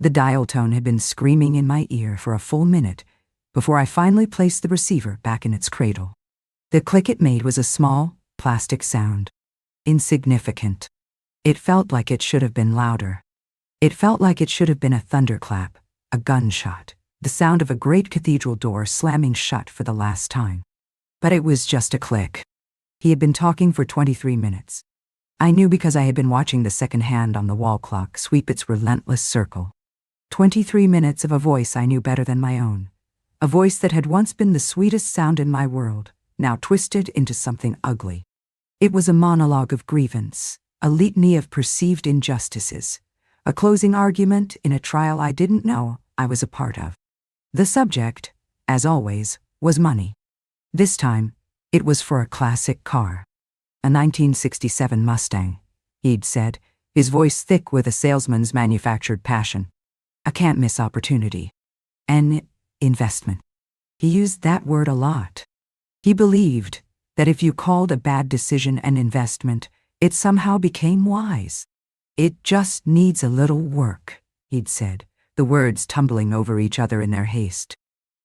The dial tone had been screaming in my ear for a full minute before I finally placed the receiver back in its cradle. The click it made was a small, plastic sound. Insignificant. It felt like it should have been louder. It felt like it should have been a thunderclap, a gunshot, the sound of a great cathedral door slamming shut for the last time. But it was just a click. He had been talking for 23 minutes. I knew because I had been watching the second hand on the wall clock sweep its relentless circle. 23 minutes of a voice I knew better than my own. A voice that had once been the sweetest sound in my world, now twisted into something ugly. It was a monologue of grievance, a litany of perceived injustices, a closing argument in a trial I didn't know I was a part of. The subject, as always, was money. This time, it was for a classic car. A 1967 Mustang, he'd said, his voice thick with a salesman's manufactured passion. A can't-miss opportunity. An investment. He used that word a lot. He believed that if you called a bad decision an investment, it somehow became wise. It just needs a little work, he'd said, the words tumbling over each other in their haste.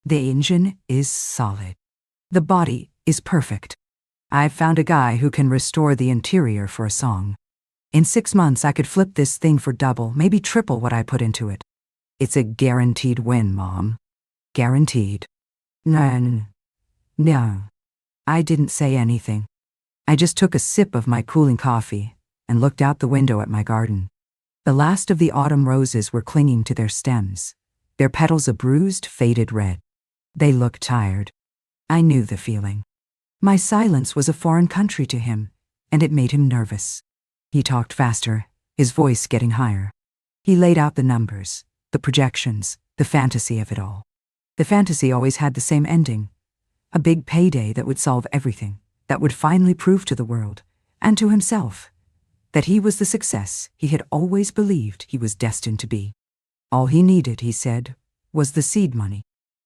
The engine is solid. The body is perfect. I've found a guy who can restore the interior for a song. In 6 months I could flip this thing for double, maybe triple what I put into it. It's a guaranteed win, Mom. Guaranteed. No. I didn't say anything. I just took a sip of my cooling coffee and looked out the window at my garden. The last of the autumn roses were clinging to their stems, their petals a bruised, faded red. They looked tired. I knew the feeling. My silence was a foreign country to him, and it made him nervous. He talked faster, his voice getting higher. He laid out the numbers, the projections, the fantasy of it all. The fantasy always had the same ending. A big payday that would solve everything, that would finally prove to the world, and to himself, that he was the success he had always believed he was destined to be. All he needed, he said, was the seed money,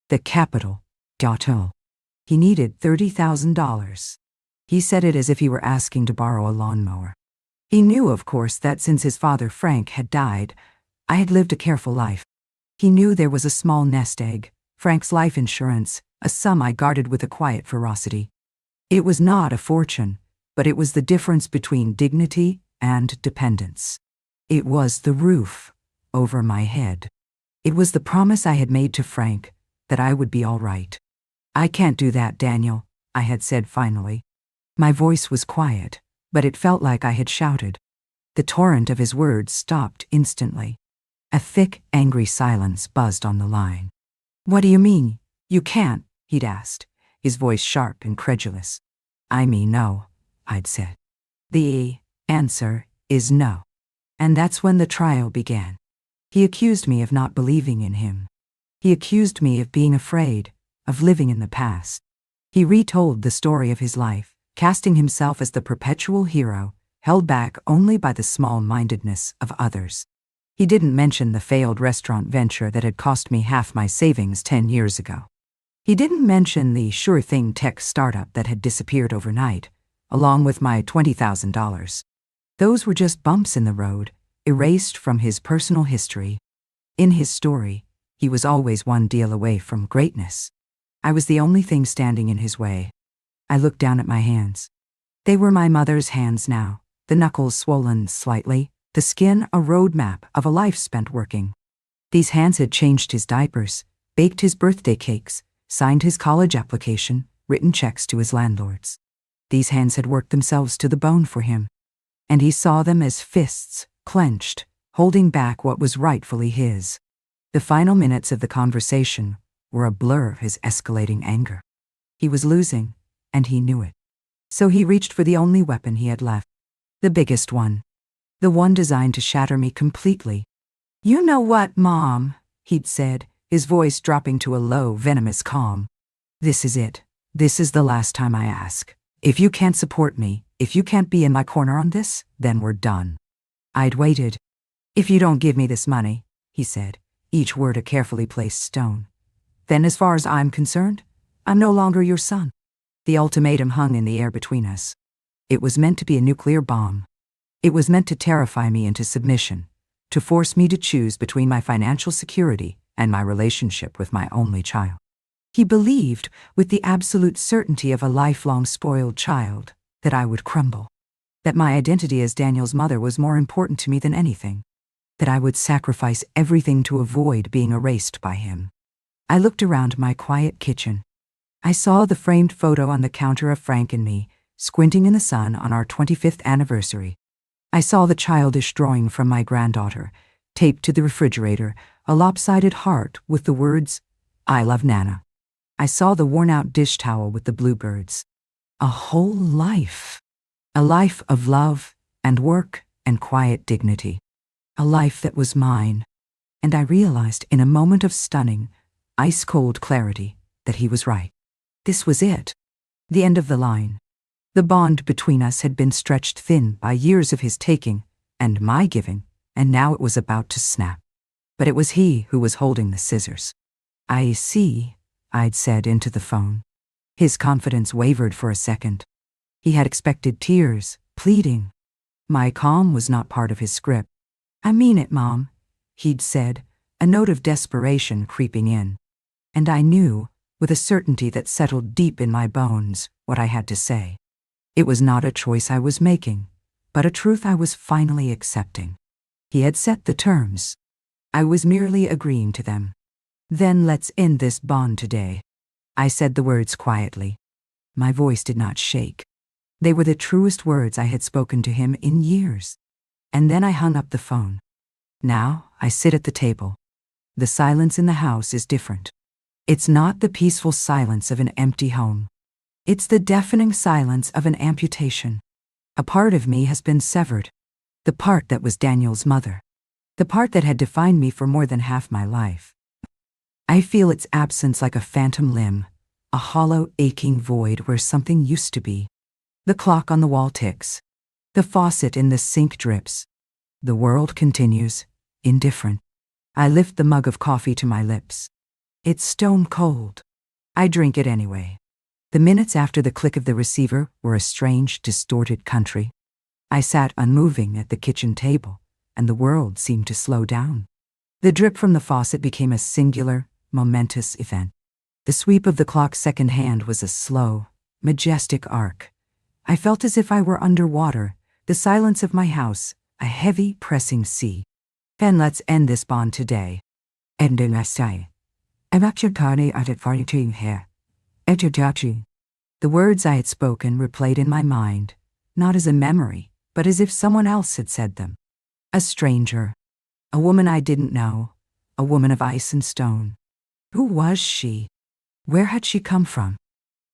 the capital, gâteau. He needed $30,000. He said it as if he were asking to borrow a lawnmower. He knew, of course, that since his father Frank had died, I had lived a careful life. He knew there was a small nest egg, Frank's life insurance, a sum I guarded with a quiet ferocity. It was not a fortune, but it was the difference between dignity and dependence. It was the roof over my head. It was the promise I had made to Frank that I would be all right. I can't do that, Daniel, I had said finally. My voice was quiet, but it felt like I had shouted. The torrent of his words stopped instantly. A thick, angry silence buzzed on the line. What do you mean? You can't, he'd asked, his voice sharp and credulous. I mean no, I'd said. The answer is no. And that's when the trial began. He accused me of not believing in him. He accused me of being afraid, of living in the past. He retold the story of his life, casting himself as the perpetual hero, held back only by the small-mindedness of others. He didn't mention the failed restaurant venture that had cost me half my savings 10 years ago. He didn't mention the sure-thing tech startup that had disappeared overnight, along with my $20,000. Those were just bumps in the road, erased from his personal history. In his story, he was always one deal away from greatness. I was the only thing standing in his way. I looked down at my hands. They were my mother's hands now, the knuckles swollen slightly, the skin a roadmap of a life spent working. These hands had changed his diapers, baked his birthday cakes, signed his college application, written checks to his landlords. These hands had worked themselves to the bone for him, and he saw them as fists, clenched, holding back what was rightfully his. The final minutes of the conversation were a blur of his escalating anger. He was losing, and he knew it. So he reached for the only weapon he had left. The biggest one. The one designed to shatter me completely. You know what, Mom, he'd said, his voice dropping to a low, venomous calm. This is it. This is the last time I ask. If you can't support me, if you can't be in my corner on this, then we're done. I'd waited. If you don't give me this money, he said, each word a carefully placed stone, then as far as I'm concerned, I'm no longer your son. The ultimatum hung in the air between us. It was meant to be a nuclear bomb. It was meant to terrify me into submission, to force me to choose between my financial security and my relationship with my only child. He believed, with the absolute certainty of a lifelong spoiled child, that I would crumble, that my identity as Daniel's mother was more important to me than anything, that I would sacrifice everything to avoid being erased by him. I looked around my quiet kitchen. I saw the framed photo on the counter of Frank and me, squinting in the sun on our 25th anniversary. I saw the childish drawing from my granddaughter, taped to the refrigerator, a lopsided heart with the words, "I love Nana." I saw the worn-out dish towel with the bluebirds. A whole life. A life of love and work and quiet dignity. A life that was mine. And I realized in a moment of stunning, ice-cold clarity that he was right. This was it. The end of the line. The bond between us had been stretched thin by years of his taking and my giving, and now it was about to snap. But it was he who was holding the scissors. "I see," I'd said into the phone. His confidence wavered for a second. He had expected tears, pleading. My calm was not part of his script. "I mean it, Mom," he'd said, a note of desperation creeping in. And I knew, with a certainty that settled deep in my bones, what I had to say. It was not a choice I was making, but a truth I was finally accepting. He had set the terms. I was merely agreeing to them. "Then let's end this bond today." I said the words quietly. My voice did not shake. They were the truest words I had spoken to him in years. And then I hung up the phone. Now I sit at the table. The silence in the house is different. It's not the peaceful silence of an empty home. It's the deafening silence of an amputation. A part of me has been severed. The part that was Daniel's mother. The part that had defined me for more than half my life. I feel its absence like a phantom limb, a hollow, aching void where something used to be. The clock on the wall ticks. The faucet in the sink drips. The world continues, indifferent. I lift the mug of coffee to my lips. It's stone cold. I drink it anyway. The minutes after the click of the receiver were a strange, distorted country. I sat unmoving at the kitchen table, and the world seemed to slow down. The drip from the faucet became a singular, momentous event. The sweep of the clock's second hand was a slow, majestic arc. I felt as if I were underwater, the silence of my house, a heavy, pressing sea. "And let's end this bond today." "And then I say, I'm actually at it for you here. The words I had spoken replayed in my mind, not as a memory, but as if someone else had said them. A stranger. A woman I didn't know. A woman of ice and stone. Who was she? Where had she come from?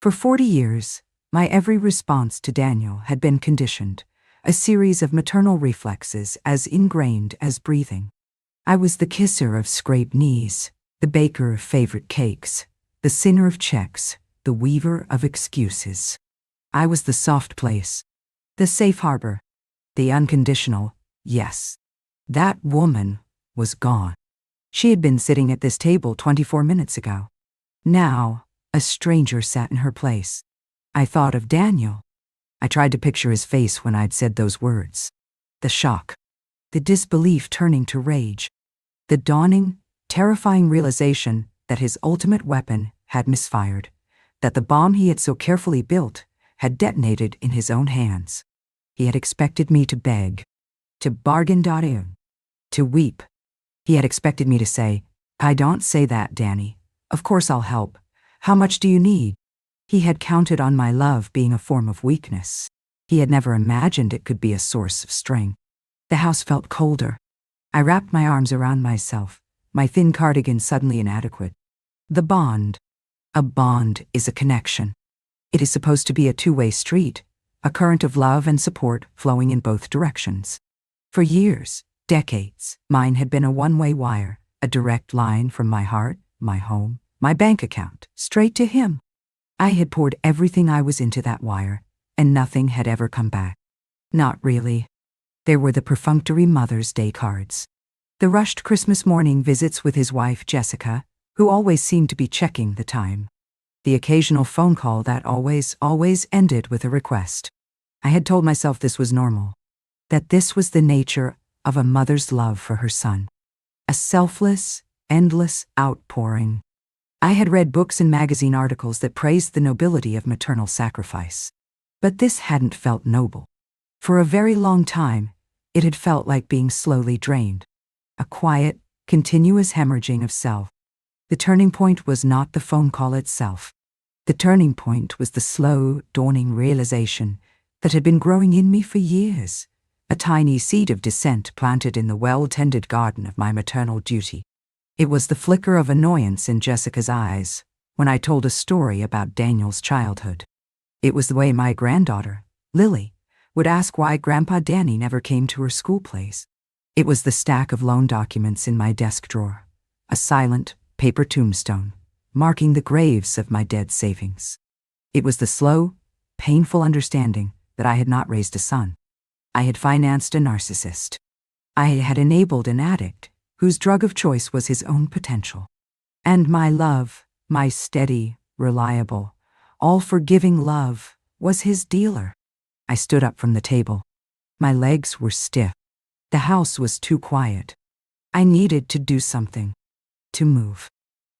For 40 years, my every response to Daniel had been conditioned, a series of maternal reflexes as ingrained as breathing. I was the kisser of scraped knees, the baker of favorite cakes, the sinner of checks, the weaver of excuses. I was the soft place, the safe harbor, the unconditional yes. That woman was gone. She had been sitting at this table 24 minutes ago. Now, a stranger sat in her place. I thought of Daniel. I tried to picture his face when I'd said those words. The shock, the disbelief turning to rage, the dawning, terrifying realization that his ultimate weapon had misfired, that the bomb he had so carefully built had detonated in his own hands. He had expected me to beg, to bargain, to weep. He had expected me to say, "I don't say that, Danny. Of course I'll help. How much do you need?" He had counted on my love being a form of weakness. He had never imagined it could be a source of strength. The house felt colder. I wrapped my arms around myself, my thin cardigan suddenly inadequate. The bond. A bond is a connection. It is supposed to be a two-way street, a current of love and support flowing in both directions. For years, decades, mine had been a one-way wire, a direct line from my heart, my home, my bank account, straight to him. I had poured everything I was into that wire, and nothing had ever come back. Not really. There were the perfunctory Mother's Day cards. The rushed Christmas morning visits with his wife, Jessica, who always seemed to be checking the time. The occasional phone call that always ended with a request. I had told myself this was normal, that this was the nature of a mother's love for her son. A selfless, endless outpouring. I had read books and magazine articles that praised the nobility of maternal sacrifice. But this hadn't felt noble. For a very long time, it had felt like being slowly drained. A quiet, continuous hemorrhaging of self. The turning point was not the phone call itself. The turning point was the slow, dawning realization that had been growing in me for years, a tiny seed of dissent planted in the well-tended garden of my maternal duty. It was the flicker of annoyance in Jessica's eyes when I told a story about Daniel's childhood. It was the way my granddaughter, Lily, would ask why Grandpa Danny never came to her school plays. It was the stack of loan documents in my desk drawer, a silent paper tombstone marking the graves of my dead savings. It was the slow, painful understanding that I had not raised a son. I had financed a narcissist. I had enabled an addict whose drug of choice was his own potential. And my love, my steady, reliable, all-forgiving love, was his dealer. I stood up from the table. My legs were stiff. The house was too quiet. I needed to do something. To move.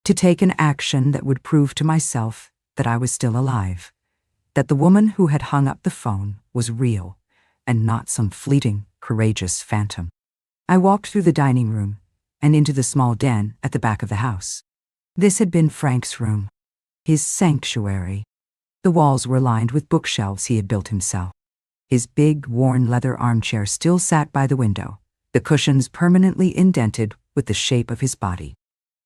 To take an action that would prove to myself that I was still alive. That the woman who had hung up the phone was real, and not some fleeting, courageous phantom. I walked through the dining room and into the small den at the back of the house. This had been Frank's room, his sanctuary. The walls were lined with bookshelves he had built himself. His big, worn leather armchair still sat by the window, the cushions permanently indented with the shape of his body.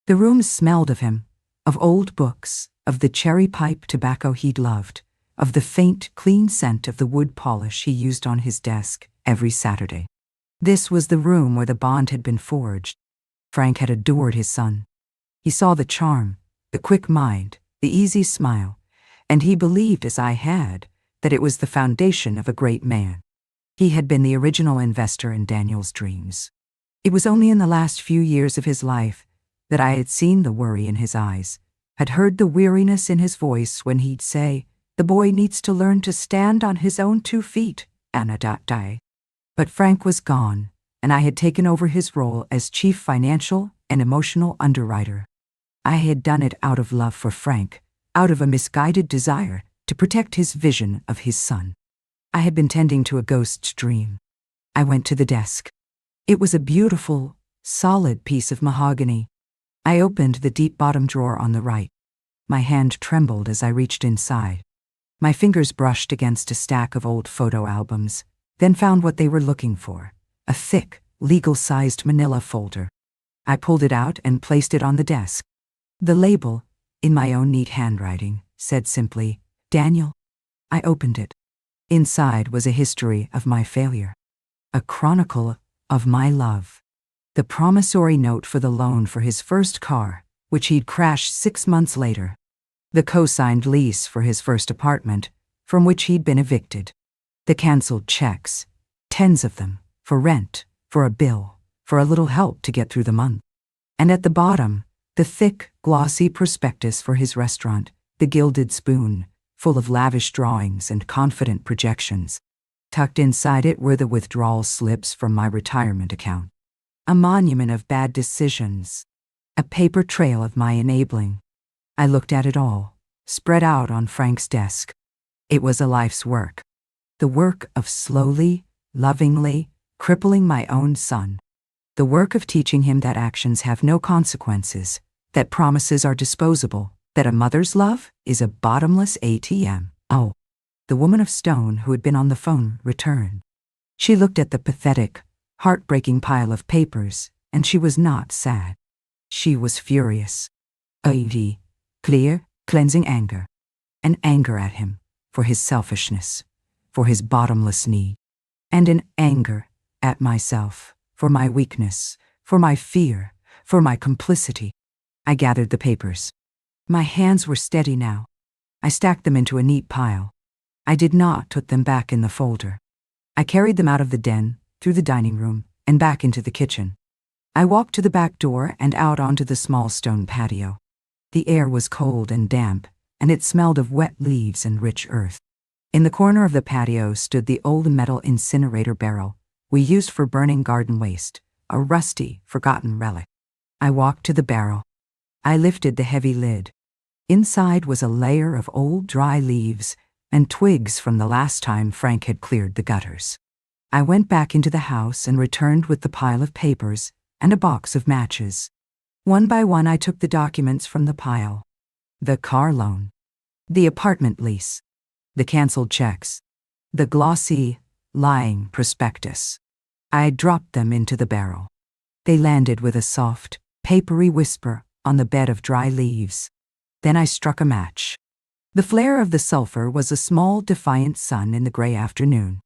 The room smelled of him, of old books, of the cherry pipe tobacco he'd loved, of the faint, clean scent of the wood polish he used on his desk every Saturday. This was the room where the bond had been forged. Frank had adored his son. He saw the charm, the quick mind, the easy smile, and he believed, as I had, that it was the foundation of a great man. He had been the original investor in Daniel's dreams. It was only in the last few years of his life that I had seen the worry in his eyes, had heard the weariness in his voice when he'd say, "The boy needs to learn to stand on his own 2 feet, Anna. But Frank was gone, and I had taken over his role as chief financial and emotional underwriter. I had done it out of love for Frank, out of a misguided desire to protect his vision of his son. I had been tending to a ghost's dream. I went to the desk. It was a beautiful, solid piece of mahogany. I opened the deep bottom drawer on the right. My hand trembled as I reached inside. My fingers brushed against a stack of old photo albums, then found what they were looking for, a thick, legal-sized manila folder. I pulled it out and placed it on the desk. The label, in my own neat handwriting, said simply, "Daniel." I opened it. Inside was a history of my failure, a chronicle of my love. The promissory note for the loan for his first car, which he'd crashed 6 months later. The co-signed lease for his first apartment, from which he'd been evicted. The canceled checks, tens of them, for rent, for a bill, for a little help to get through the month. And at the bottom, the thick, glossy prospectus for his restaurant, The Gilded Spoon, full of lavish drawings and confident projections. Tucked inside it were the withdrawal slips from my retirement account. A monument of bad decisions, a paper trail of my enabling. I looked at it all, spread out on Frank's desk. It was a life's work. The work of slowly, lovingly, crippling my own son. The work of teaching him that actions have no consequences, that promises are disposable, that a mother's love is a bottomless ATM. Oh, the woman of stone who had been on the phone returned. She looked at the pathetic, heartbreaking pile of papers, and she was not sad. She was furious. A clear, cleansing anger. An anger at him for his selfishness, for his bottomless need. And an anger at myself for my weakness, for my fear, for my complicity. I gathered the papers. My hands were steady now. I stacked them into a neat pile. I did not put them back in the folder. I carried them out of the den, through the dining room, and back into the kitchen. I walked to the back door and out onto the small stone patio. The air was cold and damp, and it smelled of wet leaves and rich earth. In the corner of the patio stood the old metal incinerator barrel, we used for burning garden waste, a rusty, forgotten relic. I walked to the barrel. I lifted the heavy lid. Inside was a layer of old dry leaves and twigs from the last time Frank had cleared the gutters. I went back into the house and returned with the pile of papers and a box of matches. One by one I took the documents from the pile. The car loan, the apartment lease, the canceled checks, the glossy, lying prospectus. I dropped them into the barrel. They landed with a soft, papery whisper on the bed of dry leaves. Then I struck a match. The flare of the sulfur was a small, defiant sun in the gray afternoon.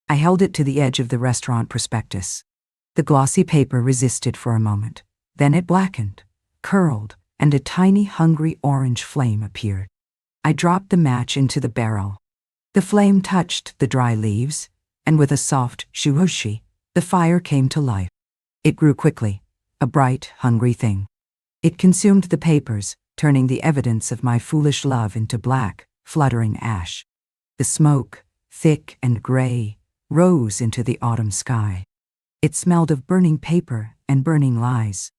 I held it to the edge of the restaurant prospectus. The glossy paper resisted for a moment. Then it blackened, curled, and a tiny, hungry orange flame appeared. I dropped the match into the barrel. The flame touched the dry leaves, and with a soft shoo-whooshi, the fire came to life. It grew quickly, a bright, hungry thing. It consumed the papers, turning the evidence of my foolish love into black, fluttering ash. The smoke, thick and gray, rose into the autumn sky. It smelled of burning paper and burning lies.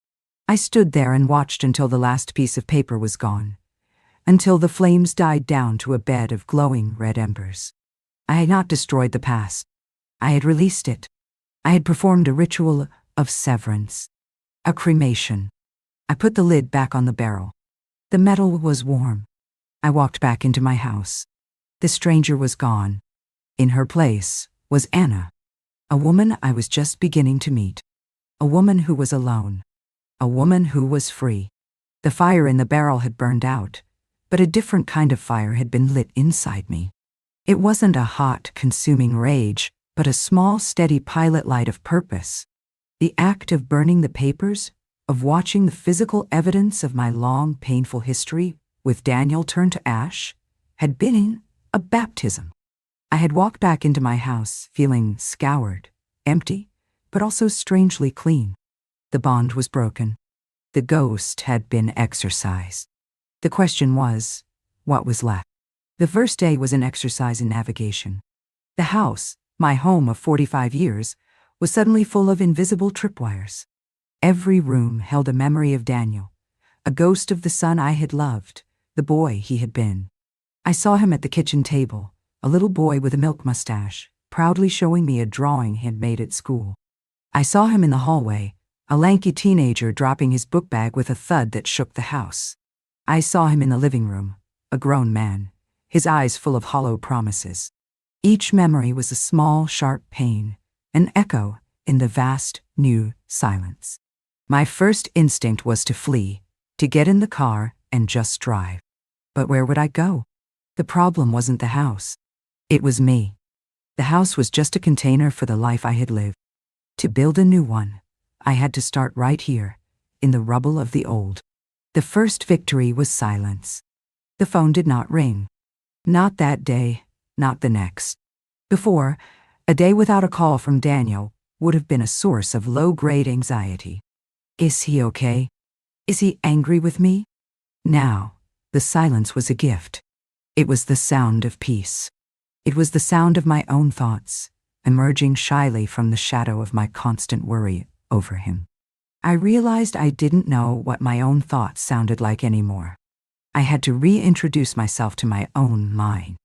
I stood there and watched until the last piece of paper was gone, until the flames died down to a bed of glowing red embers. I had not destroyed the past. I had released it. I had performed a ritual of severance, a cremation. I put the lid back on the barrel. The metal was warm. I walked back into my house. The stranger was gone. In her place was Anna, a woman I was just beginning to meet, a woman who was alone, a woman who was free. The fire in the barrel had burned out, but a different kind of fire had been lit inside me. It wasn't a hot, consuming rage, but a small, steady pilot light of purpose. The act of burning the papers, of watching the physical evidence of my long, painful history with Daniel turn to ash, had been a baptism. I had walked back into my house feeling scoured, empty, but also strangely clean. The bond was broken. The ghost had been exorcised. The question was, what was left? The first day was an exercise in navigation. The house, my home of 45 years, was suddenly full of invisible tripwires. Every room held a memory of Daniel, a ghost of the son I had loved, the boy he had been. I saw him at the kitchen table, a little boy with a milk mustache, proudly showing me a drawing he had made at school. I saw him in the hallway, a lanky teenager dropping his book bag with a thud that shook the house. I saw him in the living room, a grown man, his eyes full of hollow promises. Each memory was a small, sharp pain, an echo in the vast, new silence. My first instinct was to flee, to get in the car and just drive. But where would I go? The problem wasn't the house. It was me. The house was just a container for the life I had lived. To build a new one, I had to start right here, in the rubble of the old. The first victory was silence. The phone did not ring. Not that day, not the next. Before, a day without a call from Daniel would have been a source of low-grade anxiety. Is he okay? Is he angry with me? Now, the silence was a gift. It was the sound of peace. It was the sound of my own thoughts, emerging shyly from the shadow of my constant worry over him. I realized I didn't know what my own thoughts sounded like anymore. I had to reintroduce myself to my own mind.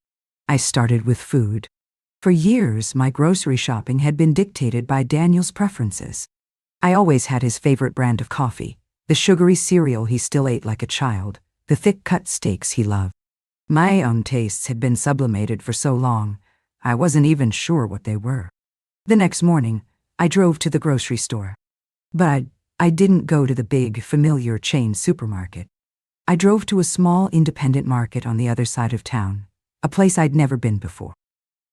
I started with food. For years, my grocery shopping had been dictated by Daniel's preferences. I always had his favorite brand of coffee, the sugary cereal he still ate like a child, the thick-cut steaks he loved. My own tastes had been sublimated for so long, I wasn't even sure what they were. The next morning, I drove to the grocery store. But I didn't go to the big, familiar chain supermarket. I drove to a small independent market on the other side of town, a place I'd never been before.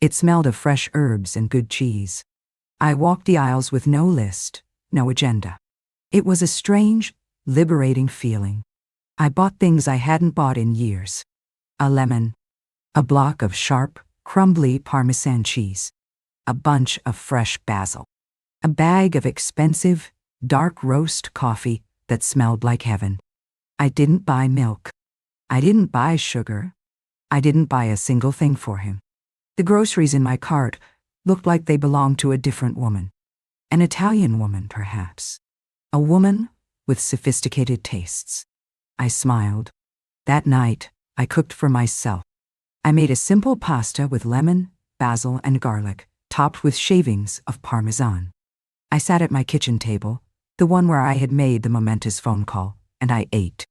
It smelled of fresh herbs and good cheese. I walked the aisles with no list, no agenda. It was a strange, liberating feeling. I bought things I hadn't bought in years. A lemon, a block of sharp, crumbly Parmesan cheese, a bunch of fresh basil, a bag of expensive, dark roast coffee that smelled like heaven. I didn't buy milk. I didn't buy sugar. I didn't buy a single thing for him. The groceries in my cart looked like they belonged to a different woman. An Italian woman, perhaps. A woman with sophisticated tastes. I smiled. That night, I cooked for myself. I made a simple pasta with lemon, basil, and garlic, topped with shavings of Parmesan. I sat at my kitchen table, the one where I had made the momentous phone call, and I ate.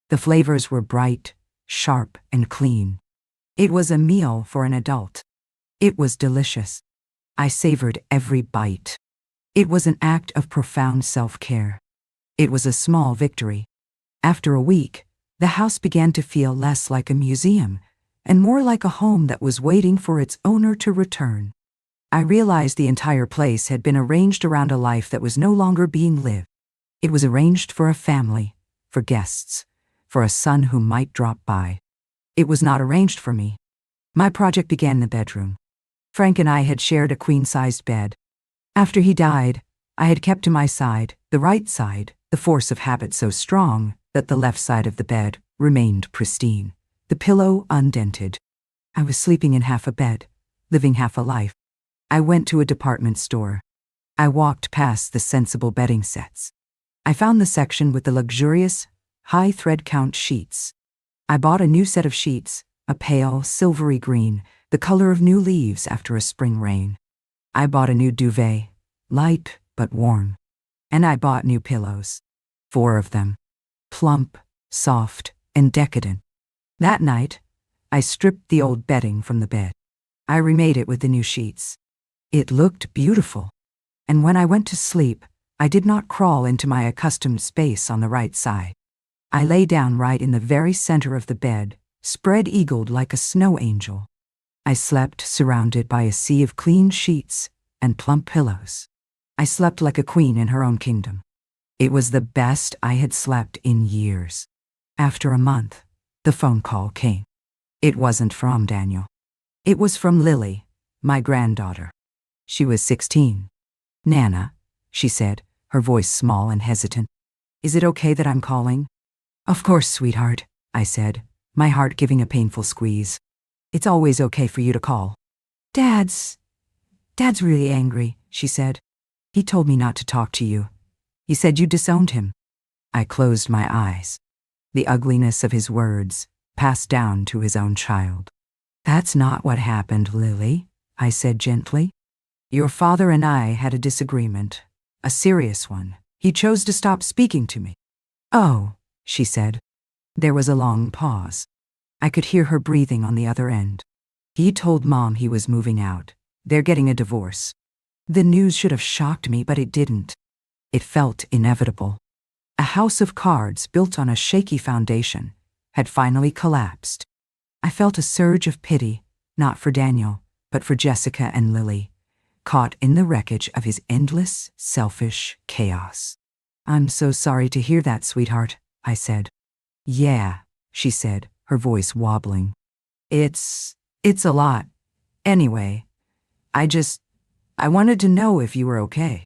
The flavors were bright, sharp, and clean. It was a meal for an adult. It was delicious. I savored every bite. It was an act of profound self-care. It was a small victory. After a week, the house began to feel less like a museum and more like a home that was waiting for its owner to return. I realized the entire place had been arranged around a life that was no longer being lived. It was arranged for a family, for guests, for a son who might drop by. It was not arranged for me. My project began in the bedroom. Frank and I had shared a queen-sized bed. After he died, I had kept to my side, the right side, the force of habit so strong that the left side of the bed remained pristine, the pillow undented. I was sleeping in half a bed, living half a life. I went to a department store. I walked past the sensible bedding sets. I found the section with the luxurious, high thread count sheets. I bought a new set of sheets, a pale, silvery green, the color of new leaves after a spring rain. I bought a new duvet, light but warm. And I bought new pillows. 4 of them. Plump, soft, and decadent. That night, I stripped the old bedding from the bed. I remade it with the new sheets. It looked beautiful. And when I went to sleep, I did not crawl into my accustomed space on the right side. I lay down right in the very center of the bed, spread-eagled like a snow angel. I slept surrounded by a sea of clean sheets and plump pillows. I slept like a queen in her own kingdom. It was the best I had slept in years. After a month, the phone call came. It wasn't from Daniel. It was from Lily, my granddaughter. She was 16. "Nana," she said, her voice small and hesitant. "Is it okay that I'm calling?" "Of course, sweetheart," I said, my heart giving a painful squeeze. "It's always okay for you to call." Dad's really angry," she said. "He told me not to talk to you. He said you disowned him." I closed my eyes. The ugliness of his words passed down to his own child. "That's not what happened, Lily," I said gently. "Your father and I had a disagreement, a serious one. He chose to stop speaking to me." "Oh," she said. There was a long pause. I could hear her breathing on the other end. "He told Mom he was moving out. They're getting a divorce." The news should have shocked me, but it didn't. It felt inevitable. A house of cards built on a shaky foundation had finally collapsed. I felt a surge of pity, not for Daniel, but for Jessica and Lily, caught in the wreckage of his endless, selfish chaos. "I'm so sorry to hear that, sweetheart," I said. "Yeah," she said, her voice wobbling. It's a lot. Anyway, I wanted to know if you were okay."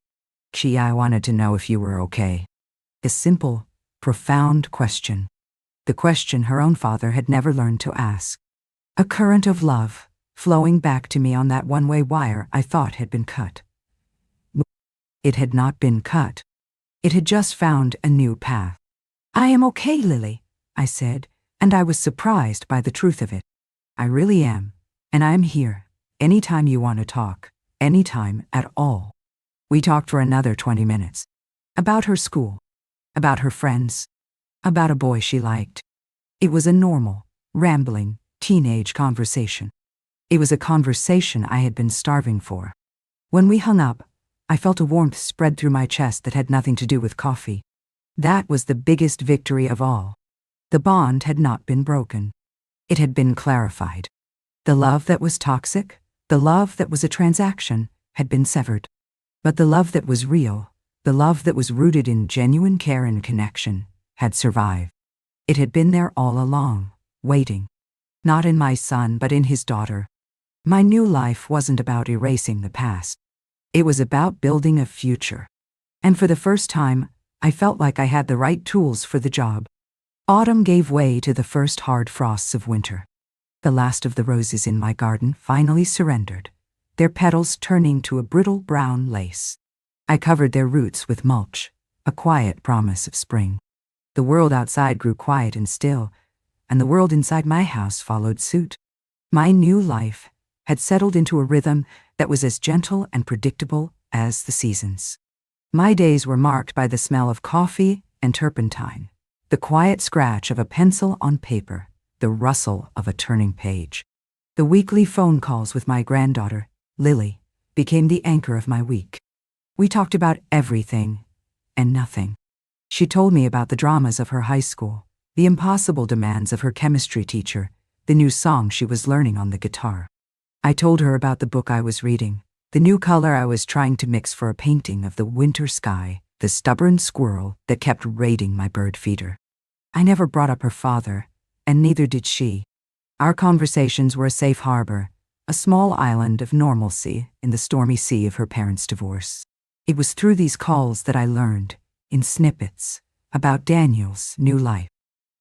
I wanted to know if you were okay. A simple, profound question. The question her own father had never learned to ask. A current of love flowing back to me on that one-way wire I thought had been cut. It had not been cut. It had just found a new path. "I am okay, Lily," I said, and I was surprised by the truth of it. "I really am, and I'm here, anytime you want to talk, anytime at all." We talked for another 20 minutes. About her school, about her friends, about a boy she liked. It was a normal, rambling, teenage conversation. It was a conversation I had been starving for. When we hung up, I felt a warmth spread through my chest that had nothing to do with coffee. That was the biggest victory of all. The bond had not been broken. It had been clarified. The love that was toxic, the love that was a transaction, had been severed. But the love that was real, the love that was rooted in genuine care and connection, had survived. It had been there all along, waiting. Not in my son, but in his daughter. My new life wasn't about erasing the past. It was about building a future. And for the first time, I felt like I had the right tools for the job. Autumn gave way to the first hard frosts of winter. The last of the roses in my garden finally surrendered, their petals turning to a brittle brown lace. I covered their roots with mulch, a quiet promise of spring. The world outside grew quiet and still, and the world inside my house followed suit. My new life had settled into a rhythm that was as gentle and predictable as the seasons. My days were marked by the smell of coffee and turpentine, the quiet scratch of a pencil on paper, the rustle of a turning page. The weekly phone calls with my granddaughter, Lily, became the anchor of my week. We talked about everything and nothing. She told me about the dramas of her high school, the impossible demands of her chemistry teacher, the new song she was learning on the guitar. I told her about the book I was reading, the new color I was trying to mix for a painting of the winter sky, the stubborn squirrel that kept raiding my bird feeder. I never brought up her father, and neither did she. Our conversations were a safe harbor, a small island of normalcy in the stormy sea of her parents' divorce. It was through these calls that I learned, in snippets, about Daniel's new life.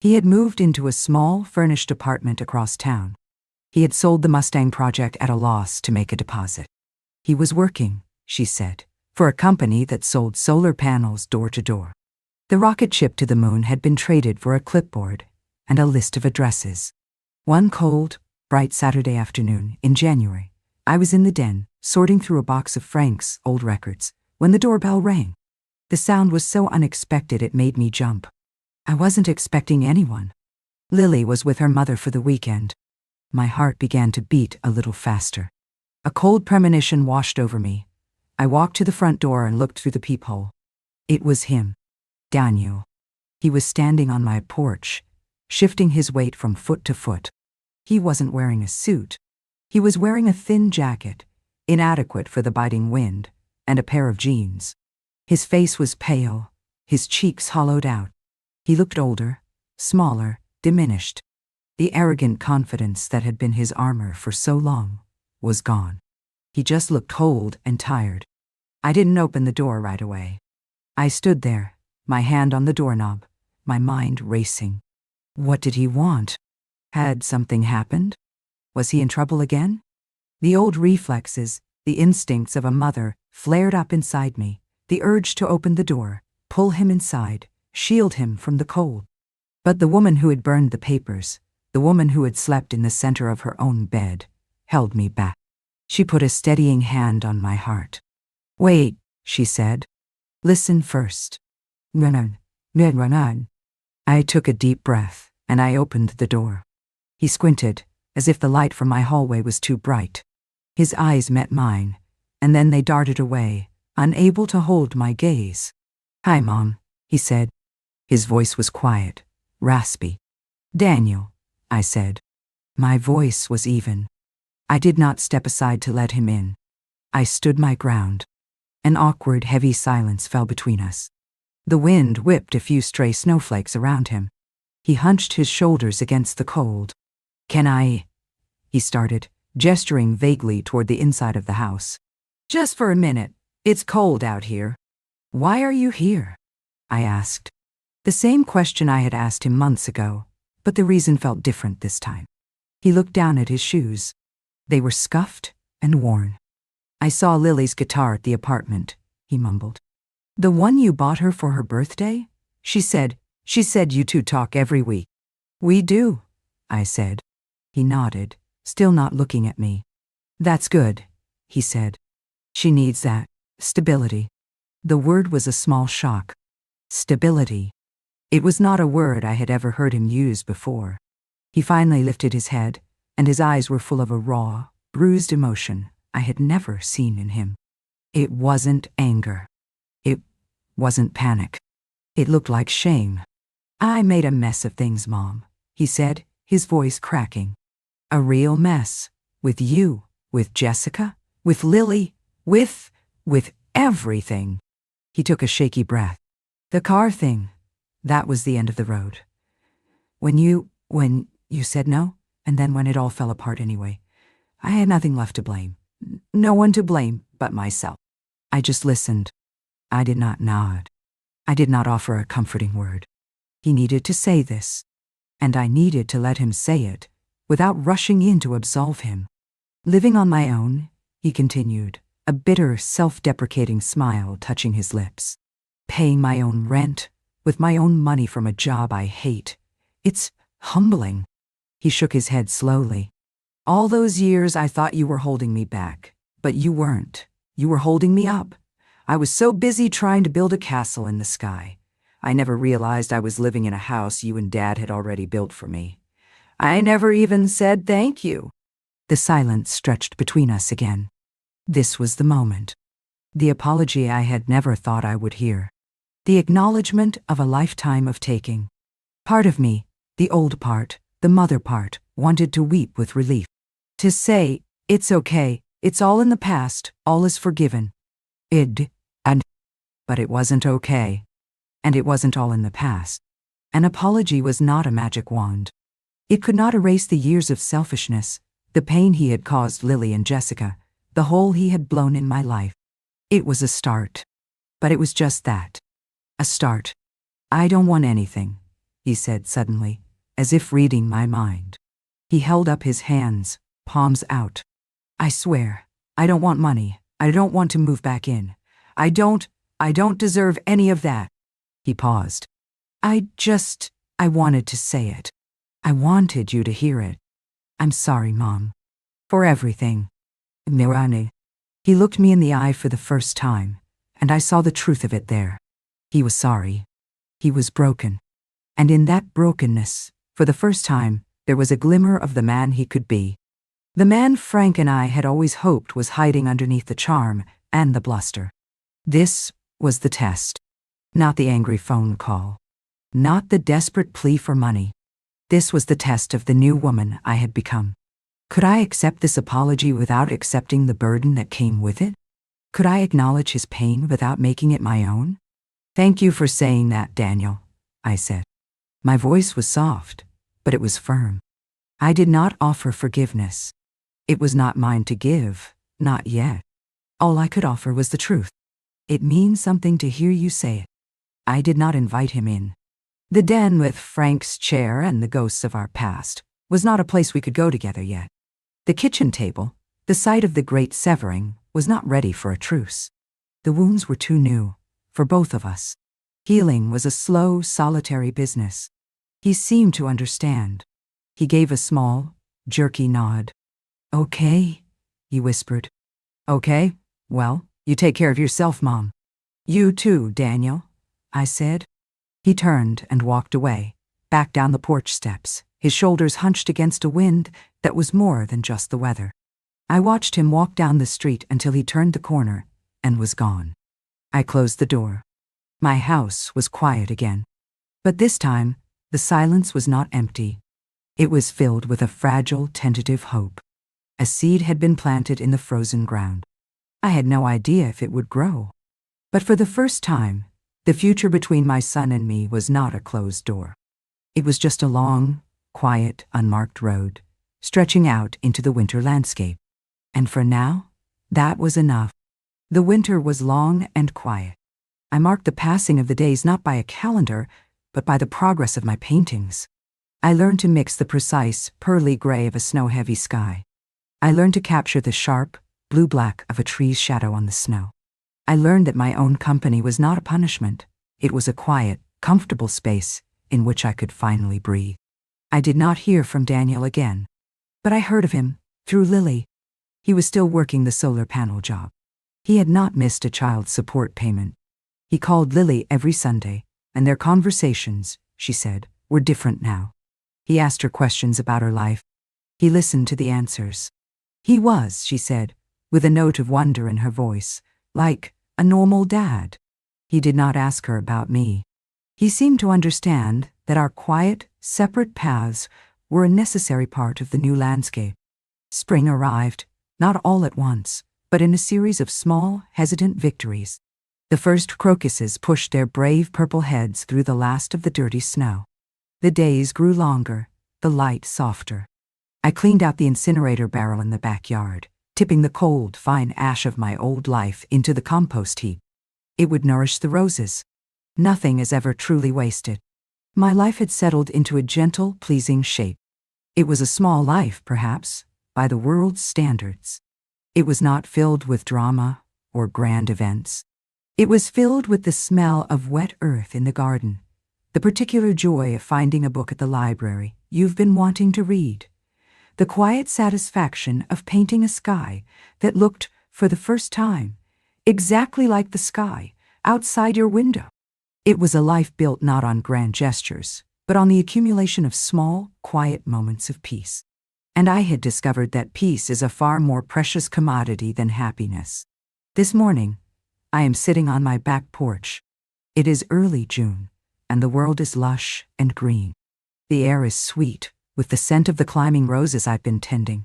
He had moved into a small, furnished apartment across town. He had sold the Mustang project at a loss to make a deposit. He was working, she said, for a company that sold solar panels door to door. The rocket ship to the moon had been traded for a clipboard and a list of addresses. One cold, bright Saturday afternoon in January, I was in the den, sorting through a box of Frank's old records, when the doorbell rang. The sound was so unexpected it made me jump. I wasn't expecting anyone. Lily was with her mother for the weekend. My heart began to beat a little faster. A cold premonition washed over me. I walked to the front door and looked through the peephole. It was him, Daniel. He was standing on my porch, shifting his weight from foot to foot. He wasn't wearing a suit. He was wearing a thin jacket, inadequate for the biting wind, and a pair of jeans. His face was pale, his cheeks hollowed out. He looked older, smaller, diminished. The arrogant confidence that had been his armor for so long was gone. He just looked cold and tired. I didn't open the door right away. I stood there, my hand on the doorknob, my mind racing. What did he want? Had something happened? Was he in trouble again? The old reflexes, the instincts of a mother, flared up inside me, the urge to open the door, pull him inside, shield him from the cold. But the woman who had burned the papers, the woman who had slept in the center of her own bed, held me back. She put a steadying hand on my heart. "Wait," she said. "Listen first." Run. I took a deep breath, and I opened the door. He squinted, as if the light from my hallway was too bright. His eyes met mine, and then they darted away, unable to hold my gaze. "Hi, Mom," he said. His voice was quiet, raspy. "Daniel," I said. My voice was even. I did not step aside to let him in. I stood my ground. An awkward, heavy silence fell between us. The wind whipped a few stray snowflakes around him. He hunched his shoulders against the cold. "Can I?" he started, gesturing vaguely toward the inside of the house. "Just for a minute. It's cold out here." "Why are you here?" I asked. The same question I had asked him months ago, but the reason felt different this time. He looked down at his shoes. They were scuffed and worn. "I saw Lily's guitar at the apartment," he mumbled. "The one you bought her for her birthday? She said you two talk every week." "We do," I said. He nodded, still not looking at me. "That's good," he said. "She needs that. Stability." The word was a small shock. Stability. It was not a word I had ever heard him use before. He finally lifted his head, and his eyes were full of a raw, bruised emotion I had never seen in him. It wasn't anger. It wasn't panic. It looked like shame. "I made a mess of things, Mom," he said, his voice cracking. "A real mess. With you, with Jessica, with Lily, with everything." He took a shaky breath. "The car thing, that was the end of the road. When you said no, and then when it all fell apart anyway, I had nothing left to blame. No one to blame but myself." I just listened. I did not nod. I did not offer a comforting word. He needed to say this, and I needed to let him say it without rushing in to absolve him. Living on my own, he continued, a bitter, self-deprecating smile touching his lips. Paying my own rent, with my own money from a job I hate. It's humbling. He shook his head slowly. All those years I thought you were holding me back, but you weren't. You were holding me up. I was so busy trying to build a castle in the sky. I never realized I was living in a house you and Dad had already built for me. I never even said thank you. The silence stretched between us again. This was the moment. The apology I had never thought I would hear. The acknowledgement of a lifetime of taking. Part of me, the old part, the mother part, wanted to weep with relief. To say, it's okay, it's all in the past, all is forgiven. But it wasn't okay. And it wasn't all in the past. An apology was not a magic wand. It could not erase the years of selfishness, the pain he had caused Lily and Jessica, the hole he had blown in my life. It was a start. But it was just that. A start. I don't want anything, he said suddenly, as if reading my mind. He held up his hands, palms out. I swear, I don't want money. I don't want to move back in. I don't deserve any of that. He paused. I wanted to say it. I wanted you to hear it. I'm sorry, Mom. For everything. Mirani. He looked me in the eye for the first time, and I saw the truth of it there. He was sorry. He was broken. And in that brokenness, for the first time, there was a glimmer of the man he could be. The man Frank and I had always hoped was hiding underneath the charm and the bluster. This was the test. Not the angry phone call. Not the desperate plea for money. This was the test of the new woman I had become. Could I accept this apology without accepting the burden that came with it? Could I acknowledge his pain without making it my own? Thank you for saying that, Daniel, I said. My voice was soft, but it was firm. I did not offer forgiveness. It was not mine to give, not yet. All I could offer was the truth. It means something to hear you say it. I did not invite him in. The den with Frank's chair and the ghosts of our past was not a place we could go together yet. The kitchen table, the site of the great severing, was not ready for a truce. The wounds were too new, for both of us. Healing was a slow, solitary business. He seemed to understand. He gave a small, jerky nod. Okay, he whispered. Okay, well, you take care of yourself, Mom. You too, Daniel, I said. He turned and walked away, back down the porch steps, his shoulders hunched against a wind that was more than just the weather. I watched him walk down the street until he turned the corner and was gone. I closed the door. My house was quiet again. But this time, the silence was not empty. It was filled with a fragile, tentative hope. A seed had been planted in the frozen ground. I had no idea if it would grow. But for the first time, the future between my son and me was not a closed door. It was just a long, quiet, unmarked road, stretching out into the winter landscape. And for now, that was enough. The winter was long and quiet. I marked the passing of the days not by a calendar, but by the progress of my paintings. I learned to mix the precise, pearly gray of a snow-heavy sky. I learned to capture the sharp, blue-black of a tree's shadow on the snow. I learned that my own company was not a punishment. It was a quiet, comfortable space in which I could finally breathe. I did not hear from Daniel again, but I heard of him through Lily. He was still working the solar panel job. He had not missed a child support payment. He called Lily every Sunday, and their conversations, she said, were different now. He asked her questions about her life. He listened to the answers. He was, she said, with a note of wonder in her voice, like a normal dad. He did not ask her about me. He seemed to understand that our quiet, separate paths were a necessary part of the new landscape. Spring arrived, not all at once, but in a series of small, hesitant victories. The first crocuses pushed their brave purple heads through the last of the dirty snow. The days grew longer, the light softer. I cleaned out the incinerator barrel in the backyard, tipping the cold, fine ash of my old life into the compost heap. It would nourish the roses. Nothing is ever truly wasted. My life had settled into a gentle, pleasing shape. It was a small life, perhaps, by the world's standards. It was not filled with drama or grand events. It was filled with the smell of wet earth in the garden, the particular joy of finding a book at the library you've been wanting to read, the quiet satisfaction of painting a sky that looked, for the first time, exactly like the sky outside your window. It was a life built not on grand gestures, but on the accumulation of small, quiet moments of peace. And I had discovered that peace is a far more precious commodity than happiness. This morning, I am sitting on my back porch. It is early June, and the world is lush and green. The air is sweet, with the scent of the climbing roses I've been tending,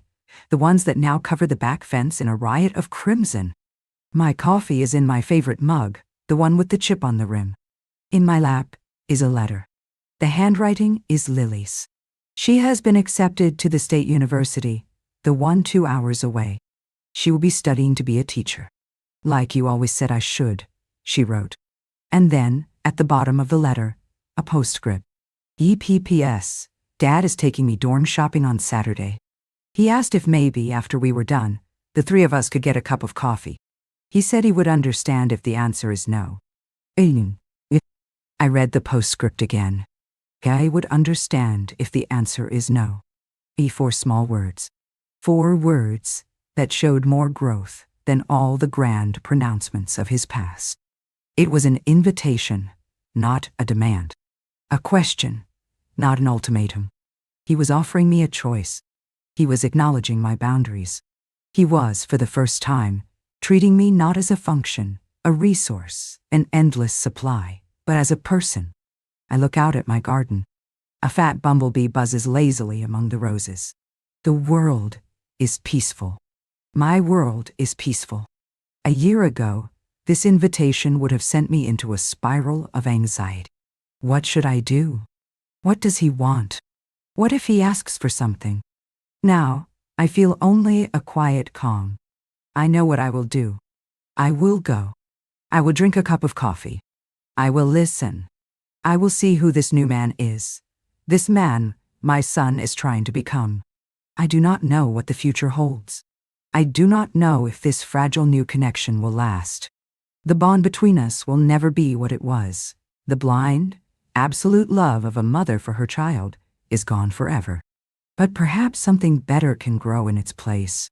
the ones that now cover the back fence in a riot of crimson. My coffee is in my favorite mug, the one with the chip on the rim. In my lap is a letter. The handwriting is Lily's. She has been accepted to the State University, the one 2 hours away. She will be studying to be a teacher. Like you always said I should, she wrote. And then, at the bottom of the letter, a postscript. EPPS, Dad is taking me dorm shopping on Saturday. He asked if maybe, after we were done, the three of us could get a cup of coffee. He said he would understand if the answer is no. I read the postscript again. I would understand if the answer is no. 4 small words. 4 words that showed more growth than all the grand pronouncements of his past. It was an invitation, not a demand. A question, not an ultimatum. He was offering me a choice. He was acknowledging my boundaries. He was, for the first time, treating me not as a function, a resource, an endless supply, but as a person. I look out at my garden. A fat bumblebee buzzes lazily among the roses. The world is peaceful. My world is peaceful. A year ago, this invitation would have sent me into a spiral of anxiety. What should I do? What does he want? What if he asks for something? Now, I feel only a quiet calm. I know what I will do. I will go. I will drink a cup of coffee. I will listen. I will see who this new man is. This man my son is trying to become. I do not know what the future holds. I do not know if this fragile new connection will last. The bond between us will never be what it was. The blind, absolute love of a mother for her child is gone forever. But perhaps something better can grow in its place.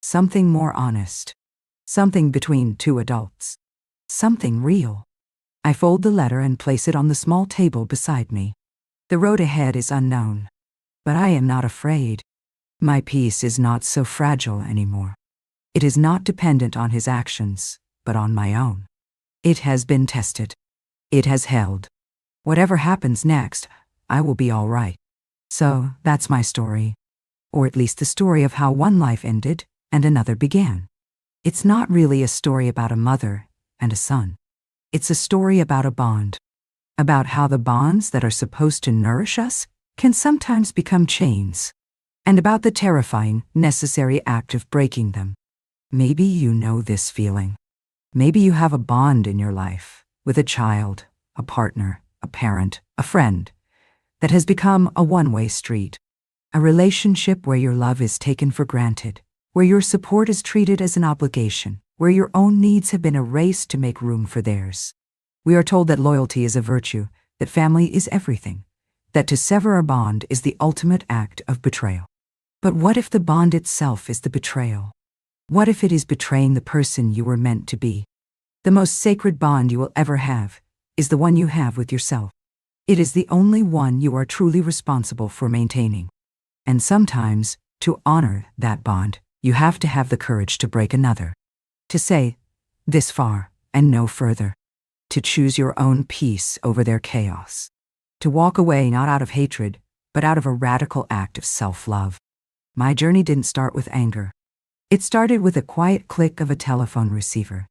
Something more honest. Something between 2 adults. Something real. I fold the letter and place it on the small table beside me. The road ahead is unknown. But I am not afraid. My peace is not so fragile anymore. It is not dependent on his actions, but on my own. It has been tested. It has held. Whatever happens next, I will be all right. So, that's my story. Or at least the story of how one life ended and another began. It's not really a story about a mother and a son. It's a story about a bond. About how the bonds that are supposed to nourish us can sometimes become chains. And about the terrifying, necessary act of breaking them. Maybe you know this feeling. Maybe you have a bond in your life with a child, a partner, a parent, a friend, that has become a one-way street. A relationship where your love is taken for granted, where your support is treated as an obligation, where your own needs have been erased to make room for theirs. We are told that loyalty is a virtue, that family is everything, that to sever a bond is the ultimate act of betrayal. But what if the bond itself is the betrayal? What if it is betraying the person you were meant to be? The most sacred bond you will ever have is the one you have with yourself. It is the only one you are truly responsible for maintaining. And sometimes, to honor that bond, you have to have the courage to break another. To say, this far and no further. To choose your own peace over their chaos. To walk away not out of hatred, but out of a radical act of self-love. My journey didn't start with anger. It started with a quiet click of a telephone receiver.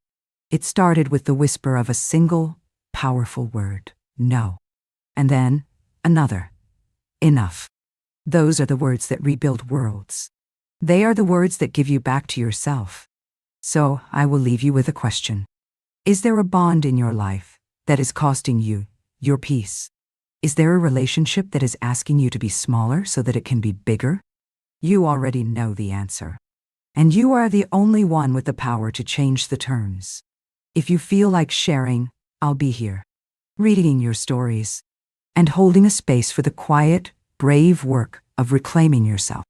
It started with the whisper of a single, powerful word, no. And then, another, enough. Those are the words that rebuild worlds. They are the words that give you back to yourself. So, I will leave you with a question. Is there a bond in your life that is costing you your peace? Is there a relationship that is asking you to be smaller so that it can be bigger? You already know the answer. And you are the only one with the power to change the terms. If you feel like sharing, I'll be here, reading your stories and holding a space for the quiet, brave work of reclaiming yourself.